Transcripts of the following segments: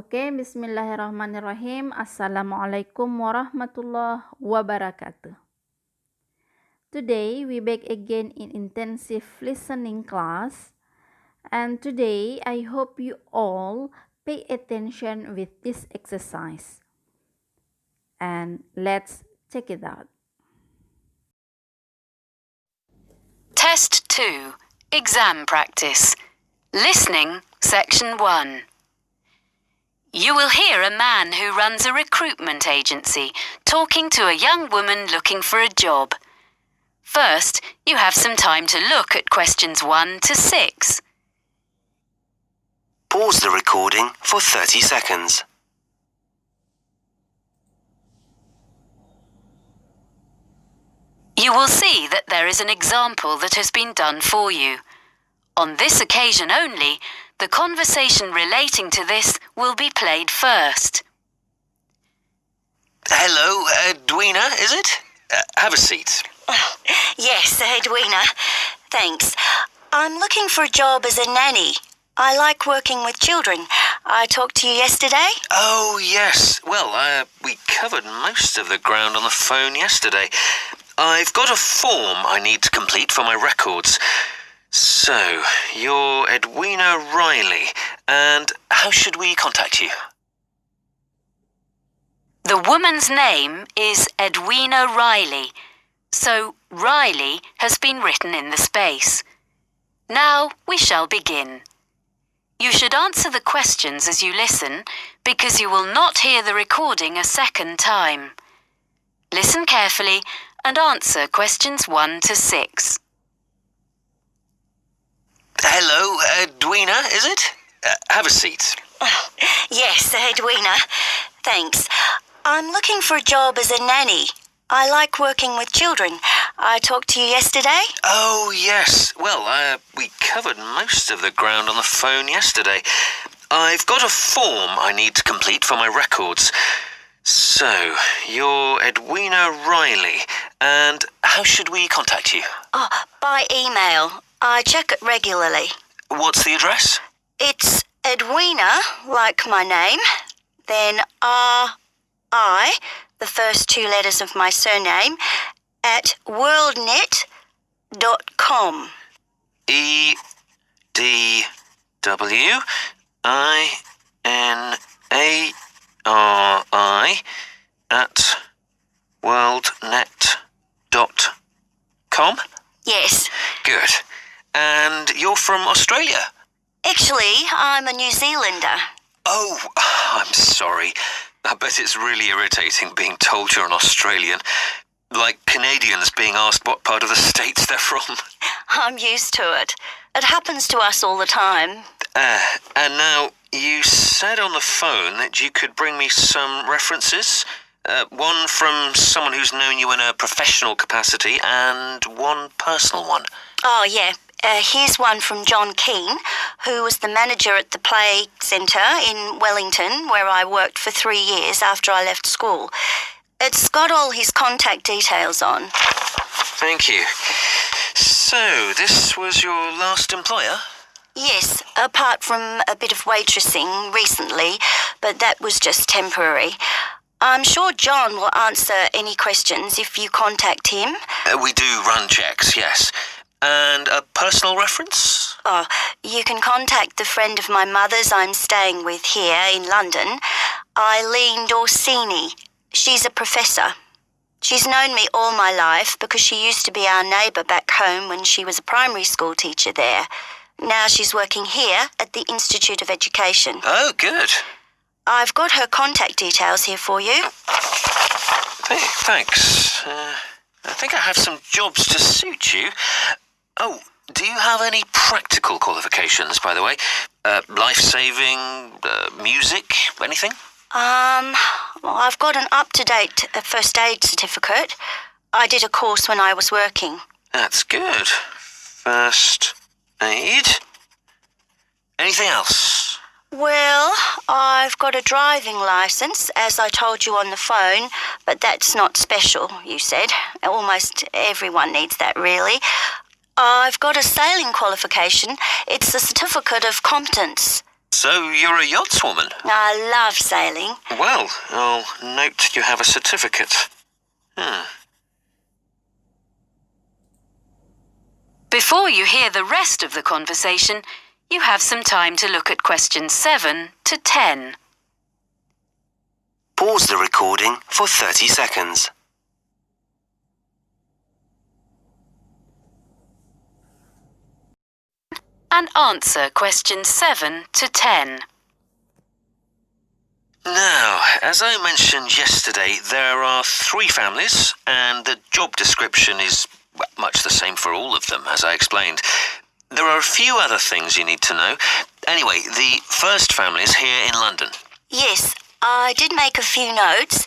Oke, bismillahirrahmanirrahim. Assalamualaikum warahmatullahi wabarakatuh. Today we back again in intensive listening class. And today I hope you all pay attention with this exercise. And let's check it out. Test 2, Exam Practice. Listening, Section 1. You will hear a man who runs a recruitment agency talking to a young woman looking for a job. First, you have some time to look at questions 1 to 6. Pause the recording for 30 seconds. You will see that there is an example that has been done for you. On this occasion only, the conversation relating to this will be played first. Hello, Edwina, is it? Have a seat. Yes, Edwina. Thanks. I'm looking for a job as a nanny. I like working with children. I talked to you yesterday. Oh, yes. Well, we covered most of the ground on the phone yesterday. I've got a form I need to complete for my records. So, you're Edwina Riley, and how should we contact you? The woman's name is Edwina Riley, so Riley has been written in the space. Now we shall begin. You should answer the questions as you listen, because you will not hear the recording a second time. Listen carefully and answer questions 1 to 6. Hello, Edwina, is it? Have a seat. Yes, Edwina. Thanks. I'm looking for a job as a nanny. I like working with children. I talked to you yesterday. Oh, yes. Well, we covered most of the ground on the phone yesterday. I've got a form I need to complete for my records. So, you're Edwina Riley, and how should we contact you? Oh, by email. I check it regularly. What's the address? It's Edwina, like my name, then R-I, the first 2 letters of my surname, at worldnet.com. EDWINARI at worldnet.com? Yes. Good. And you're from Australia? Actually, I'm a New Zealander. Oh, I'm sorry. I bet it's really irritating being told you're an Australian. Like Canadians being asked what part of the States they're from. I'm used to it. It happens to us all the time. And now, you said on the phone that you could bring me some references. One from someone who's known you in a professional capacity and one personal one. Oh, yeah. Here's one from John Keane, who was the manager at the Play Centre in Wellington, where I worked for 3 years after I left school. It's got all his contact details on. Thank you. So, this was your last employer? Yes, apart from a bit of waitressing recently, but that was just temporary. I'm sure John will answer any questions if you contact him. We do run checks, yes. And a personal reference? Oh, you can contact the friend of my mother's I'm staying with here in London, Eileen Dorsini. She's a professor. She's known me all my life because she used to be our neighbour back home when she was a primary school teacher there. Now she's working here at the Institute of Education. Oh, good. I've got her contact details here for you. Thanks. I think I have some jobs to suit you. Oh, do you have any practical qualifications, by the way? Life-saving, music, anything? Well, I've got an up-to-date first aid certificate. I did a course when I was working. That's good. First aid. Anything else? Well, I've got a driving licence, as I told you on the phone, but that's not special, you said. Almost everyone needs that, really. I've got a sailing qualification. It's the certificate of competence. So you're a yachtswoman? I love sailing. Well, I'll note you have a certificate. Before you hear the rest of the conversation, you have some time to look at questions 7 to 10. Pause the recording for 30 seconds. And answer questions 7 to 10. Now, as I mentioned yesterday, there are 3 families, and the job description is much the same for all of them, as I explained. There are a few other things you need to know. Anyway, the first family is here in London. Yes, I did make a few notes.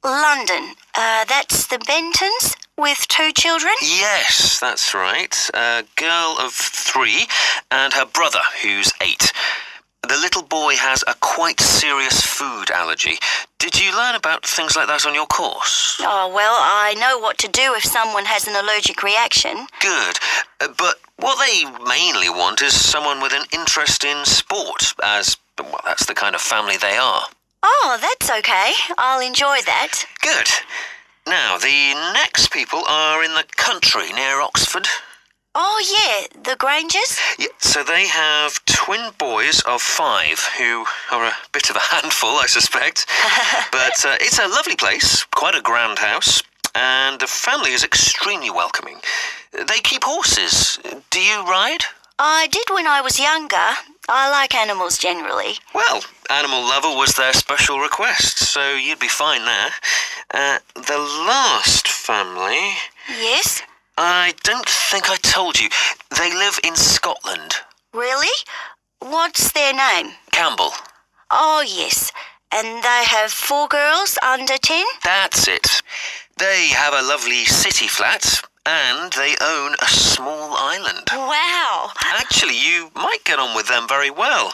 London, that's the Bentons with 2 children? Yes, that's right. A girl of 3 and her brother, who's 8. The little boy has a quite serious food allergy. Did you learn about things like that on your course? Oh, well, I know what to do if someone has an allergic reaction. Good. But what they mainly want is someone with an interest in sport, as, well, that's the kind of family they are. Oh, that's okay. I'll enjoy that. Good. Now, the next people are in the country near Oxford. Oh, yeah, the Grangers? Yeah, so they have twin boys of 5 who are a bit of a handful, I suspect. But it's a lovely place, quite a grand house, and the family is extremely welcoming. They keep horses. Do you ride? I did when I was younger. I like animals generally. Well, Animal Lover was their special request, so you'd be fine there. The last family... Yes? I don't think I told you. They live in Scotland. Really? What's their name? Campbell. Oh, yes. And they have 4 girls under 10? That's it. They have a lovely city flat, and they own a small island. Wow. Actually, you might get on with them very well.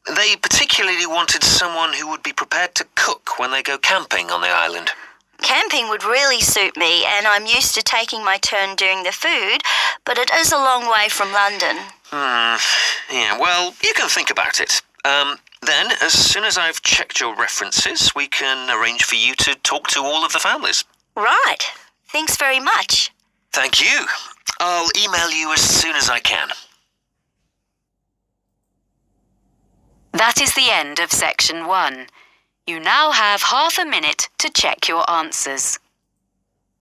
They particularly wanted someone who would be prepared to cook when they go camping on the island. Camping would really suit me, and I'm used to taking my turn doing the food, but it is a long way from London. Yeah, well, you can think about it. Then, as soon as I've checked your references, we can arrange for you to talk to all of the families. Right. Thanks very much. Thank you. I'll email you as soon as I can. That is the end of section 1. You now have half a minute to check your answers.